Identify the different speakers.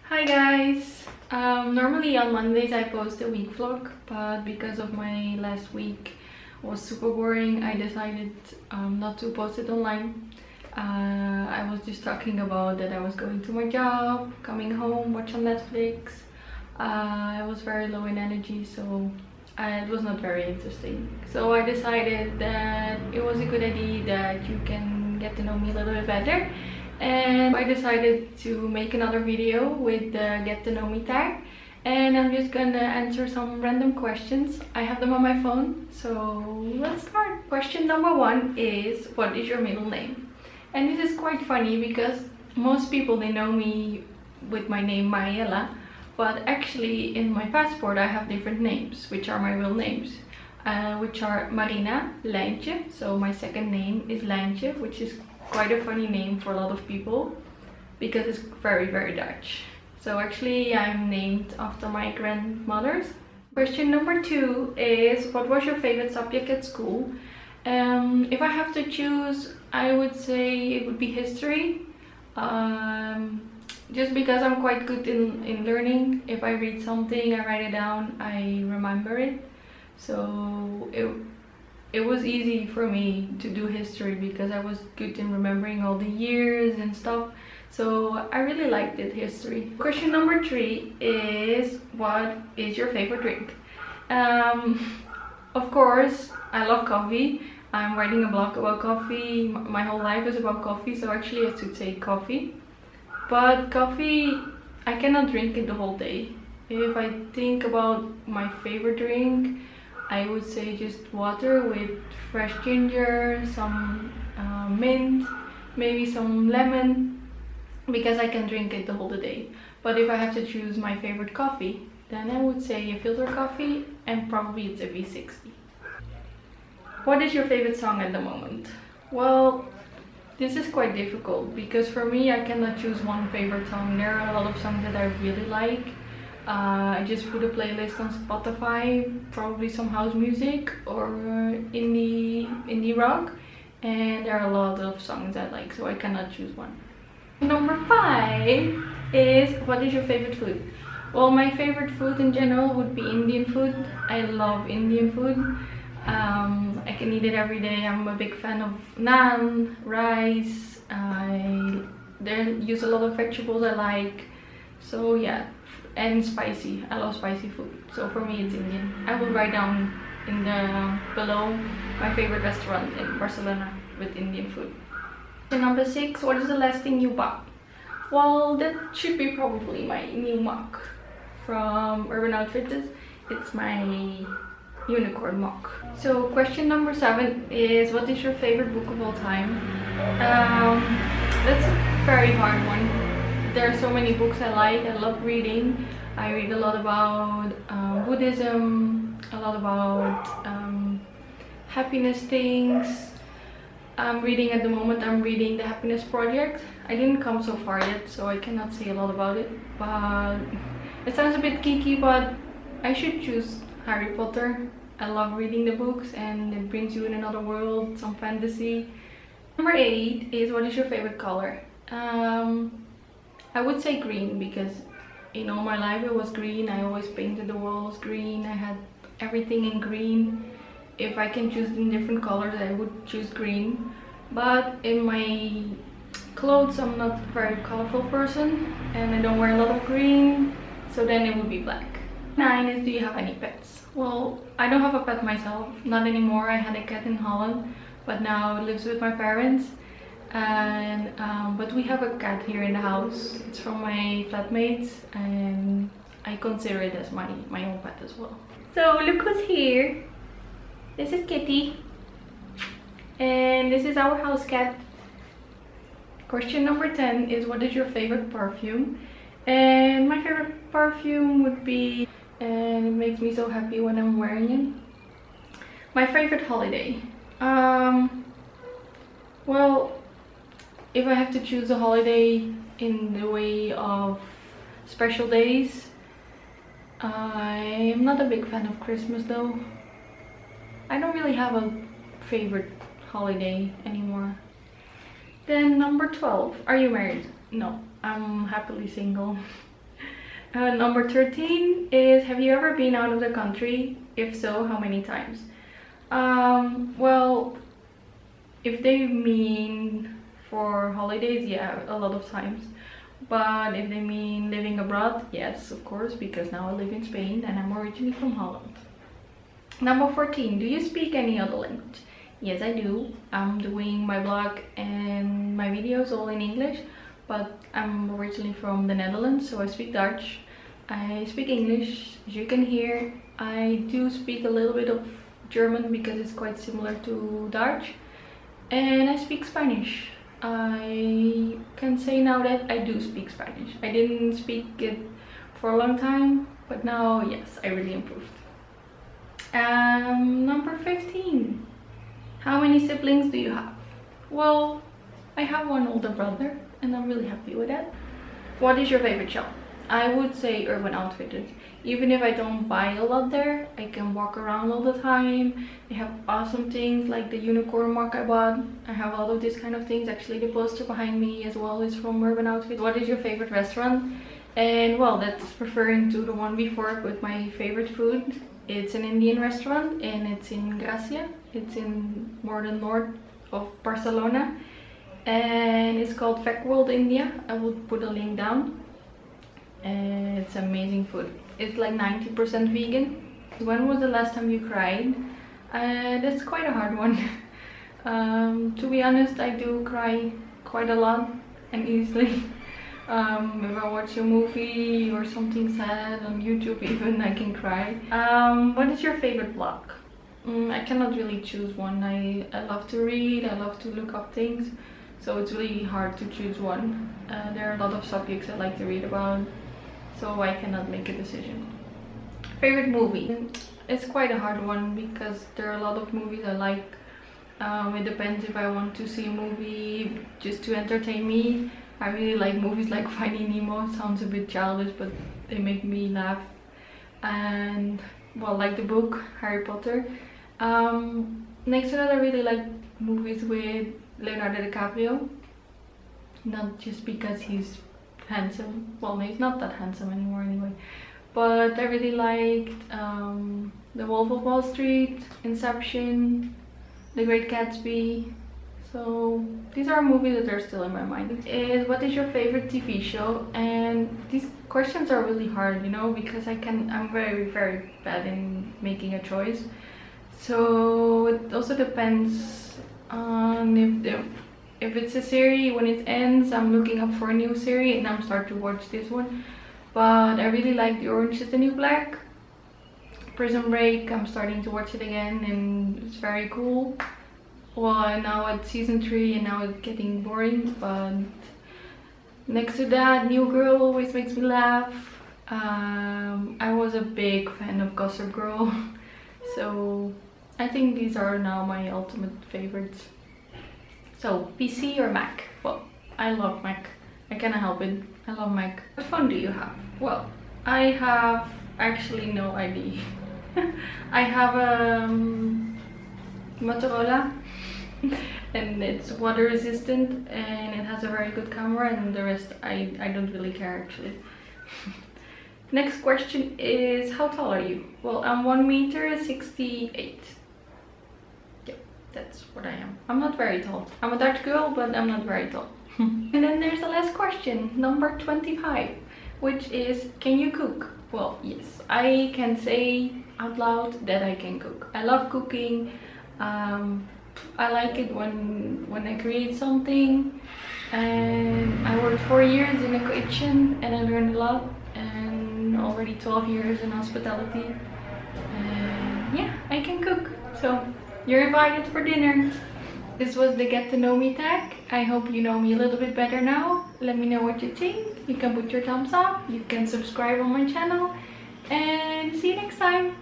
Speaker 1: Hi guys! Normally on Mondays I post a week vlog, but because of my last week was super boring, I decided not to post it online. I was just talking about that I was going to my job, coming home, watch on Netflix. I was very low in energy, so it was not very interesting. So I decided that it was a good idea that you can get to know me a little bit better. And I decided to make another video with the get to know me tag, and I'm just gonna answer some random questions. I have them on my phone, so let's start. Question number one is, what is your middle name? And this is quite funny because most people, they know me with my name Mariella, but actually in my passport I have different names, which are my real names, which are Marina, Lijntje. So my second name is Lijntje, which is quite a funny name for a lot of people because it's very Dutch. So actually I'm named after my grandmothers. Question number two is, what was your favorite subject at school? If I have to choose, I would say it would be history. Just because I'm quite good in learning. If I read something, I write it down, I remember it. So it was easy for me to do history because I was good in remembering all the years and stuff. So I really liked it, history. Question number three is, what is your favorite drink? Of course, I love coffee. I'm writing a blog about coffee. My whole life is about coffee, so actually I should say coffee. But coffee, I cannot drink it the whole day. If I think about my favorite drink, I would say just water with fresh ginger, some mint, maybe some lemon, because I can drink it the whole day. But if I have to choose my favorite coffee, then I would say a filter coffee, and probably it's a V60. What is your favorite song at the moment? Well, this is quite difficult because for me I cannot choose one favorite song. There are a lot of songs that I really like. I just put a playlist on Spotify, probably some house music or indie rock, and there are a lot of songs I like, so I cannot choose one. Number five is, what is your favorite food? Well, my favorite food in general would be Indian food. I love Indian food. I can eat it every day. I'm a big fan of naan, rice. They use a lot of vegetables I like. So yeah. And spicy. I love spicy food. So for me it's Indian. I will write down in the below my favorite restaurant in Barcelona with Indian food. So number six, what is the last thing you bought? Well, that should be probably my new mug from Urban Outfitters. It's my unicorn mug. So question number seven is, what is your favorite book of all time? That's a very hard one. There are so many books I like. I love reading. I read a lot about Buddhism, a lot about happiness things. I'm reading at the moment, I'm reading The Happiness Project. I didn't come so far yet, so I cannot say a lot about it. But it sounds a bit geeky, but I should choose Harry Potter. I love reading the books and it brings you in another world, some fantasy. Number eight is, what is your favorite color? I would say green, because in all my life it was green. I always painted the walls green. I had everything in green. If I can choose in different colors, I would choose green. But in my clothes, I'm not a very colorful person and I don't wear a lot of green, so then it would be black. 9 is, do you have any pets? Well, I don't have a pet myself, not anymore. I had a cat in Holland, but now it lives with my parents. And but we have a cat here in the house. It's from my flatmates and I consider it as my own pet as well. So look who's here. This is Kitty and this is our house cat. Question number 10 is, what is your favorite perfume? And my favorite perfume would be, and it makes me so happy when I'm wearing it, my favorite holiday. Well, if I have to choose a holiday in the way of special days, I am not a big fan of Christmas though. I don't really have a favorite holiday anymore. Then number 12, are you married? No, I'm happily single. Number 13 is, have you ever been out of the country? If so, how many times? Well, if they mean for holidays, yeah, a lot of times. But if they mean living abroad, yes, of course, because now I live in Spain and I'm originally from Holland. Number 14, do you speak any other language? Yes, I do. I'm doing my blog and my videos all in English, but I'm originally from the Netherlands, so I speak Dutch. I speak English, as you can hear. I do speak a little bit of German because it's quite similar to Dutch. And I speak Spanish. I can say now that I do speak Spanish. I didn't speak it for a long time, but now, yes, I really improved. Number 15. How many siblings do you have? Well, I have one older brother and I'm really happy with that. What is your favorite shop? I would say Urban Outfitters. Even if I don't buy a lot there, I can walk around all the time. They have awesome things like the unicorn mug I bought. I have a lot of these kind of things. Actually, the poster behind me as well is from Urban Outfitters. What is your favorite restaurant? And well, that's referring to the one before with my favorite food. It's an Indian restaurant and it's in Gracia. It's in more than north of Barcelona. And it's called World India. I will put a link down. And it's amazing food. It's like 90% vegan. When was the last time you cried? That's quite a hard one. To be honest, I do cry quite a lot and easily. If I watch a movie or something sad on YouTube even, I can cry. What is your favorite blog? I cannot really choose one. I love to read, I love to look up things, so it's really hard to choose one. There are a lot of subjects I like to read about, so I cannot make a decision. Favorite movie? It's quite a hard one because there are a lot of movies I like. It depends if I want to see a movie just to entertain me. I really like movies like Finding Nemo. Sounds a bit childish, but they make me laugh. And well, like the book Harry Potter. Next to that, I really like movies with Leonardo Dicaprio. Not just because he's handsome. Well, he's not that handsome anymore anyway. But I really liked The Wolf of Wall Street, Inception, The Great Gatsby. So these are movies that are still in my mind. What is your favorite TV show? And these questions are really hard, you know, because I'm very bad in making a choice. So it also depends on if it's a series. When it ends, I'm looking up for a new series and I'm starting to watch this one. But I really like The Orange is the New Black. Prison Break, I'm starting to watch it again and it's very cool. Well, now it's season 3 and now it's getting boring, but next to that, New Girl always makes me laugh. I was a big fan of Gossip Girl, so I think these are now my ultimate favorites. So, PC or Mac? Well, I love Mac. I cannot help it. I love Mac. What phone do you have? Well, I have actually no idea. I have a Motorola and it's water resistant and it has a very good camera, and the rest I don't really care actually. Next question is, how tall are you? Well, I'm 1 meter 68. Yep, that's what I am. I'm not very tall. I'm a Dutch girl, but I'm not very tall. And then there's the last question, number 25, which is, can you cook? Well, yes, I can say out loud that I can cook. I love cooking. I like it when I create something. And I worked 4 years in a kitchen and I learned a lot, and already 12 years in hospitality. And yeah, I can cook. So you're invited for dinner. This was the Get to Know Me tag. I hope you know me a little bit better now. Let me know what you think. You can put your thumbs up. You can subscribe on my channel. And see you next time.